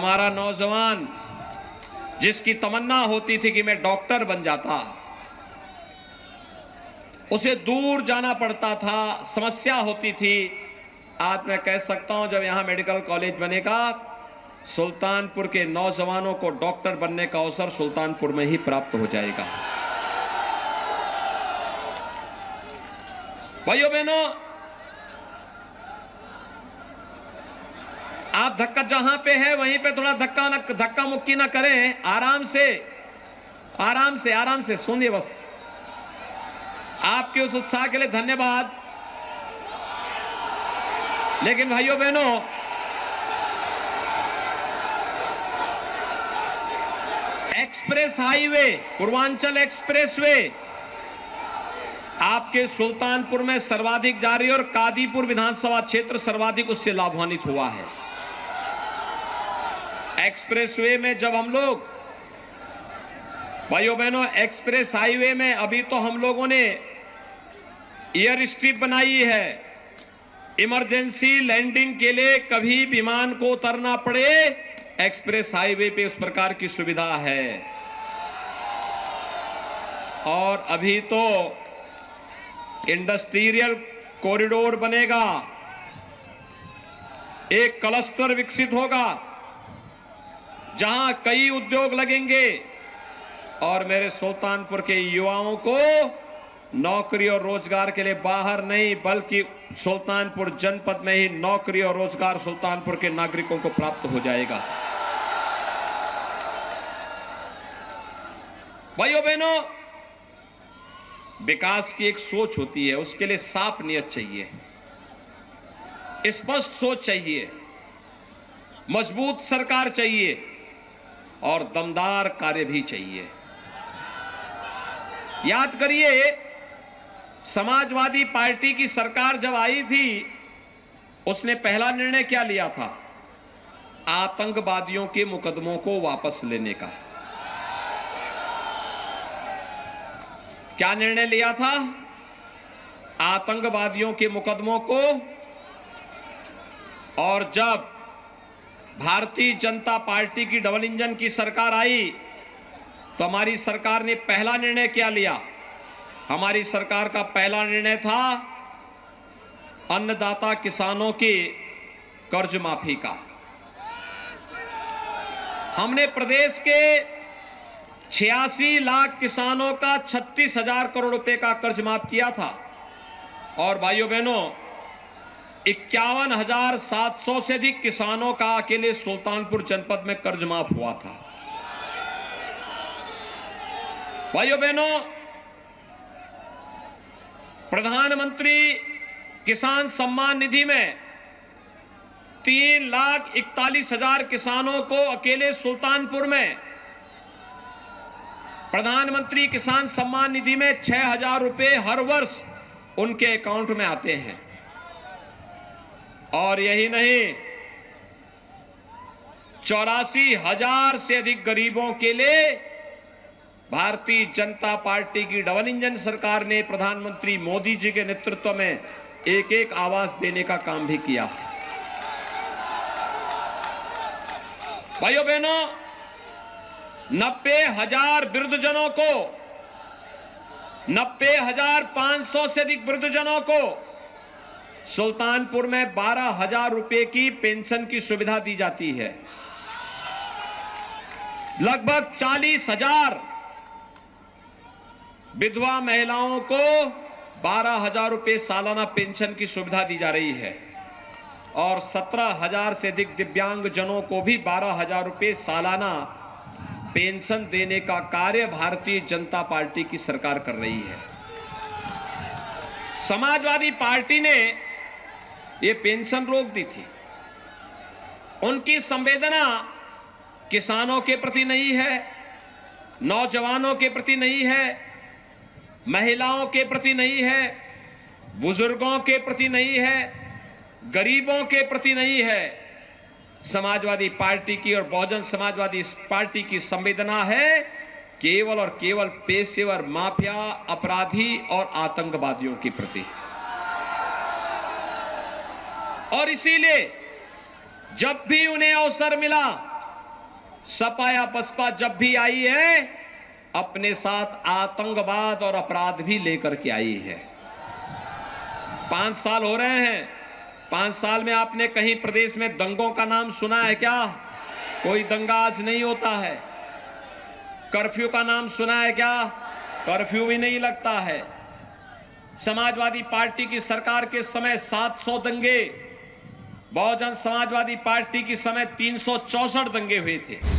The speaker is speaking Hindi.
हमारा नौजवान जिसकी तमन्ना होती थी कि मैं डॉक्टर बन जाता, उसे दूर जाना पड़ता था, समस्या होती थी। आज मैं कह सकता हूं जब यहां मेडिकल कॉलेज बनेगा, सुल्तानपुर के नौजवानों को डॉक्टर बनने का अवसर सुल्तानपुर में ही प्राप्त हो जाएगा। भाइयों बहनों, आप धक्का जहां पे है वहीं पे थोड़ा धक्का मुक्की ना करें, आराम से आराम से आराम से सुनिए बस। आपके उस उत्साह के लिए धन्यवाद। लेकिन भाइयों बहनों, एक्सप्रेस हाईवे, पूर्वांचल एक्सप्रेसवे आपके सुल्तानपुर में सर्वाधिक जारी और कादीपुर विधानसभा क्षेत्र सर्वाधिक उससे लाभान्वित हुआ है। एक्सप्रेसवे में जब हम लोग, भाइयों बहनों, एक्सप्रेस हाईवे में अभी तो हम लोगों ने एयर स्ट्रिप बनाई है, इमरजेंसी लैंडिंग के लिए कभी विमान को उतरना पड़े, एक्सप्रेस हाईवे पे उस प्रकार की सुविधा है। और अभी तो इंडस्ट्रियल कॉरिडोर बनेगा, एक क्लस्टर विकसित होगा जहां कई उद्योग लगेंगे और मेरे सुल्तानपुर के युवाओं को नौकरी और रोजगार के लिए बाहर नहीं बल्कि सुल्तानपुर जनपद में ही नौकरी और रोजगार सुल्तानपुर के नागरिकों को प्राप्त हो जाएगा। भाइयों बहनों, विकास की एक सोच होती है, उसके लिए साफ नियत चाहिए, स्पष्ट सोच चाहिए, मजबूत सरकार चाहिए और दमदार कार्य भी चाहिए। याद करिए, समाजवादी पार्टी की सरकार जब आई थी, उसने पहला निर्णय क्या लिया था? आतंकवादियों के मुकदमों को वापस लेने का। क्या निर्णय लिया था? आतंकवादियों के मुकदमों को। और जब भारतीय जनता पार्टी की डबल इंजन की सरकार आई तो हमारी सरकार ने पहला निर्णय क्या लिया? हमारी सरकार का पहला निर्णय था अन्नदाता किसानों की कर्ज माफी का। हमने प्रदेश के 86 लाख किसानों का 36,000 करोड़ रुपए का कर्ज माफ किया था। और भाइयों बहनों, 51,700 से अधिक किसानों का अकेले सुल्तानपुर जनपद में कर्ज माफ हुआ था। भाइयों बहनों, प्रधानमंत्री किसान सम्मान निधि में 3,41,000 किसानों को अकेले सुल्तानपुर में प्रधानमंत्री किसान सम्मान निधि में 6,000 रुपए हर वर्ष उनके अकाउंट में आते हैं। और यही नहीं, 84,000 से अधिक गरीबों के लिए भारतीय जनता पार्टी की डबल इंजन सरकार ने प्रधानमंत्री मोदी जी के नेतृत्व में एक एक आवास देने का काम भी किया। भाइयों बहनों, 90,000 वृद्धजनों को, 90,500 से अधिक वृद्धजनों को सुल्तानपुर में 12,000 रुपए की पेंशन की सुविधा दी जाती है। लगभग 40,000 विधवा महिलाओं को 12,000 रुपए सालाना पेंशन की सुविधा दी जा रही है। और 17,000 से अधिक दिव्यांग जनों को भी 12,000 रुपए सालाना पेंशन देने का कार्य भारतीय जनता पार्टी की सरकार कर रही है। समाजवादी पार्टी ने ये पेंशन रोक दी थी। उनकी संवेदना किसानों के प्रति नहीं है, नौजवानों के प्रति नहीं है, महिलाओं के प्रति नहीं है, बुजुर्गों के प्रति नहीं है, गरीबों के प्रति नहीं है। समाजवादी पार्टी की और बहुजन समाजवादी पार्टी की संवेदना है केवल और केवल पेशेवर माफिया, अपराधी और आतंकवादियों के प्रति। और इसीलिए जब भी उन्हें अवसर मिला सपा या बसपा जब भी आई है अपने साथ आतंकवाद और अपराध भी लेकर के आई है। 5 साल हो रहे हैं, 5 साल में आपने कहीं प्रदेश में दंगों का नाम सुना है क्या? कोई दंगा आज नहीं होता है। कर्फ्यू का नाम सुना है क्या? कर्फ्यू भी नहीं लगता है। समाजवादी पार्टी की सरकार के समय 700 दंगे, बहुजन समाजवादी पार्टी की समय 364 दंगे हुए थे।